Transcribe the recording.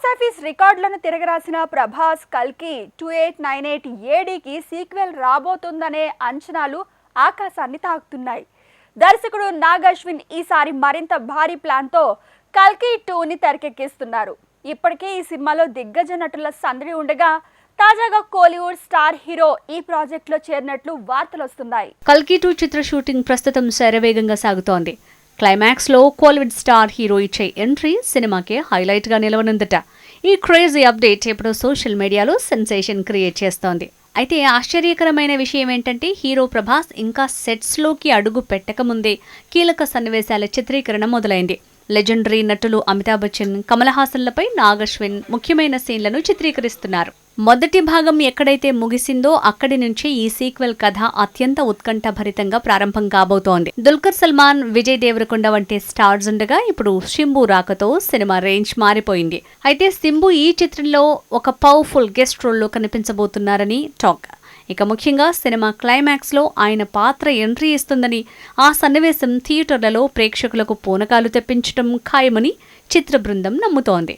Box office రికార్డులను తిరగరాసిన ప్రభాస్ కల్కి 2898 ఏడీకి sequel రాబోతుందనే అంచనాలు ఆకాశాన్ని తాకుతున్నాయి. దర్శకుడు నాగ్ అశ్విన్ ఈసారి మరింత భారీ ప్లాన్తో కల్కి 2ని తెరకెక్కిస్తున్నారు. ఇప్పటికే ఈ సినిమాలో దిగ్గజ నటుల సందడి ఉండగా తాజాగా కోలీవుడ్ స్టార్ హీరో ఈ ప్రాజెక్టులో చేరినట్లు వార్తలు వస్తున్నాయి. కల్కి 2 చిత్ర షూటింగ్ ప్రస్తుతం శరవేగంగా సాగుతోంది. క్లైమాక్స్ లో కోలీవుడ్ స్టార్ హీరో ఇచ్చే ఎంట్రీ సినిమాకి హైలైట్ గా నిలవనుందట. ఈ క్రేజీ అప్డేట్ ఇప్పుడు సోషల్ మీడియాలో సెన్సేషన్ క్రియేట్ చేస్తోంది. అయితే ఆశ్చర్యకరమైన విషయం ఏంటంటే హీరో ప్రభాస్ ఇంకా సెట్స్ లోకి అడుగు పెట్టకముందే కీలక సన్నివేశాల చిత్రీకరణ మొదలైంది. లెజెండరీ నటులు అమితాబ్ బచ్చన్, కమల్ హాసన్లపై నాగ్ అశ్విన్ ముఖ్యమైన సీన్లను చిత్రీకరిస్తున్నారు. మొదటి భాగం ఎక్కడైతే ముగిసిందో అక్కడి నుంచి ఈ సీక్వెల్ కథ అత్యంత ఉత్కంఠభరితంగా ప్రారంభం కాబోతోంది. దుల్కర్ సల్మాన్, విజయ్ దేవరకొండ వంటి స్టార్స్ ఉండగా ఇప్పుడు శింబు రాకతో సినిమా రేంజ్ మారిపోయింది. అయితే శింబు ఈ చిత్రంలో ఒక పవర్ఫుల్ గెస్ట్ రోల్లో కనిపించబోతున్నారని టాక్. ఇక ముఖ్యంగా సినిమా క్లైమాక్స్ లో ఆయన పాత్ర ఎంట్రీ ఇస్తుందని, ఆ సన్నివేశం థియేటర్లలో ప్రేక్షకులకు పూనకాలు తెప్పించడం ఖాయమని చిత్ర బృందం నమ్ముతోంది.